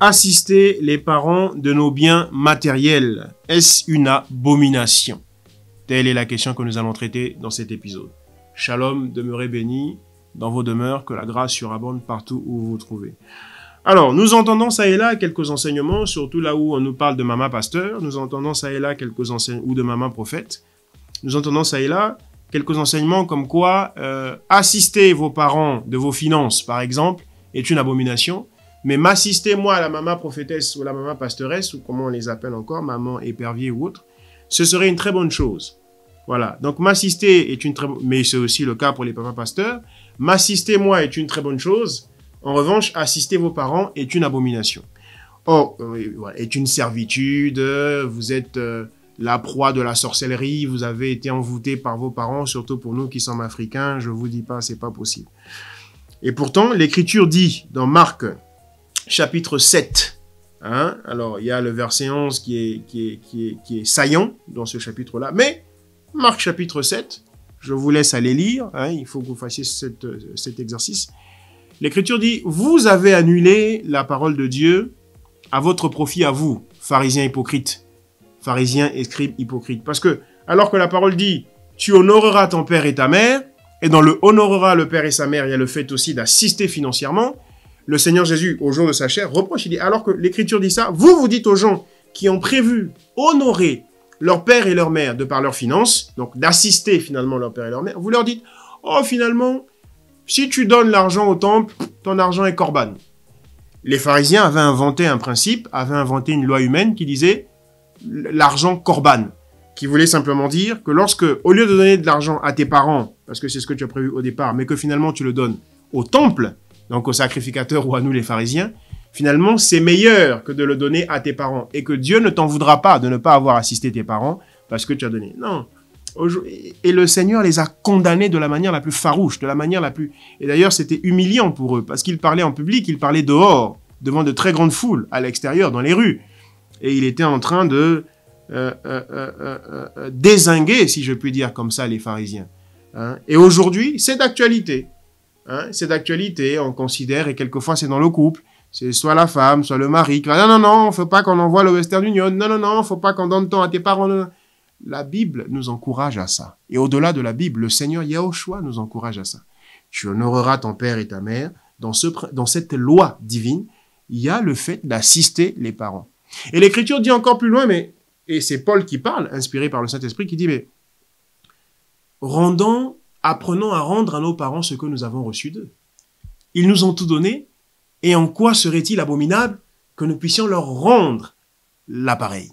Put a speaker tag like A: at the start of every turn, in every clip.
A: assister les parents de nos biens matériels, est-ce une abomination? Telle est la question que nous allons traiter dans cet épisode. Shalom, demeurez bénis dans vos demeures, que la grâce surabonde partout où vous vous trouvez. Alors, nous entendons ça et là quelques enseignements, surtout là où on nous parle de maman pasteur, nous entendons ça et là quelques enseignements, ou de maman prophète. Nous entendons ça et là quelques enseignements comme quoi assister vos parents de vos finances, par exemple, est une abomination, mais m'assister, moi, à la maman prophétesse ou la maman pastoresse, ou comment on les appelle encore, maman épervier ou autre, ce serait une très bonne chose. Voilà, donc m'assister est une très bonne... Mais c'est aussi le cas pour les papas pasteurs. M'assister, moi, est une très bonne chose. En revanche, assister vos parents est une abomination. Or, est une servitude, vous êtes la proie de la sorcellerie, vous avez été envoûté par vos parents, surtout pour nous qui sommes africains, je vous dis pas, c'est pas possible. Et pourtant, l'Écriture dit dans Marc, chapitre 7, hein, alors il y a le verset 11 qui est saillant dans ce chapitre-là, mais Marc chapitre 7, je vous laisse aller lire, hein, il faut que vous fassiez cet exercice. L'Écriture dit, vous avez annulé la parole de Dieu à votre profit à vous, pharisiens hypocrites. Pharisiens et scribes hypocrites. Parce que, alors que la parole dit, tu honoreras ton père et ta mère, et dans le honorera le père et sa mère, il y a le fait aussi d'assister financièrement, le Seigneur Jésus, au jour de sa chair, reproche, il dit, alors que l'Écriture dit ça, vous dites aux gens qui ont prévu honorer leur père et leur mère de par leurs finances, donc d'assister finalement leur père et leur mère, vous leur dites, oh finalement, si tu donnes l'argent au temple, ton argent est corban. Les pharisiens avaient inventé un principe, avaient inventé une loi humaine qui disait l'argent corban, qui voulait simplement dire que lorsque, au lieu de donner de l'argent à tes parents, parce que c'est ce que tu as prévu au départ, mais que finalement tu le donnes au temple, donc au sacrificateur ou à nous les pharisiens, finalement c'est meilleur que de le donner à tes parents et que Dieu ne t'en voudra pas de ne pas avoir assisté tes parents parce que tu as donné. Non. Et le Seigneur les a condamnés de la manière la plus farouche, de la manière la plus... Et d'ailleurs, c'était humiliant pour eux, parce qu'ils parlaient en public, ils parlaient dehors, devant de très grandes foules, à l'extérieur, dans les rues. Et il était en train de dézinguer, si je puis dire comme ça, les pharisiens. Hein? Et aujourd'hui, c'est d'actualité. Hein? C'est d'actualité, on considère, et quelquefois c'est dans le couple, c'est soit la femme, soit le mari, qui va, non, faut pas qu'on envoie le Western Union, non, faut pas qu'on donne temps à tes parents, non. La Bible nous encourage à ça. Et au-delà de la Bible, le Seigneur Yahushua nous encourage à ça. Tu honoreras ton père et ta mère. Dans cette loi divine, il y a le fait d'assister les parents. Et l'Écriture dit encore plus loin, et c'est Paul qui parle, inspiré par le Saint-Esprit, qui dit, mais apprenons à rendre à nos parents ce que nous avons reçu d'eux. Ils nous ont tout donné, et en quoi serait-il abominable que nous puissions leur rendre l'appareil?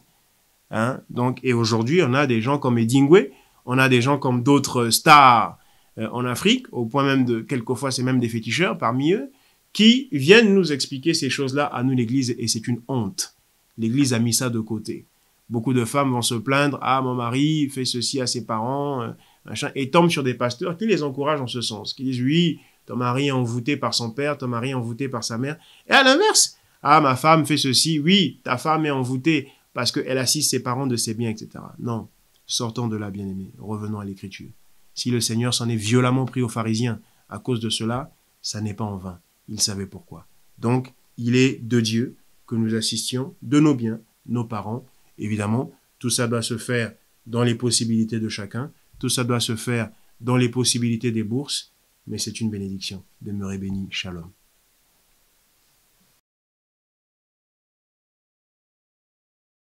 A: Hein? Donc, et aujourd'hui, on a des gens comme Edingwe, on a des gens comme d'autres stars en Afrique, au point même de, quelquefois, c'est même des féticheurs parmi eux, qui viennent nous expliquer ces choses-là à nous, l'Église, et c'est une honte. L'Église a mis ça de côté. Beaucoup de femmes vont se plaindre, ah, mon mari fait ceci à ses parents, machin, et tombent sur des pasteurs qui les encouragent en ce sens, qui disent, oui, ton mari est envoûté par son père, ton mari est envoûté par sa mère, et à l'inverse, ah, ma femme fait ceci, oui, ta femme est envoûtée parce qu'elle assiste ses parents de ses biens, etc. Non, sortons de là, bien-aimés, revenons à l'Écriture. Si le Seigneur s'en est violemment pris aux pharisiens à cause de cela, ça n'est pas en vain. Il savait pourquoi. Donc, il est de Dieu que nous assistions de nos biens, nos parents. Évidemment, tout ça doit se faire dans les possibilités de chacun. Tout ça doit se faire dans les possibilités des bourses. Mais c'est une bénédiction. Demeurez bénis. Shalom.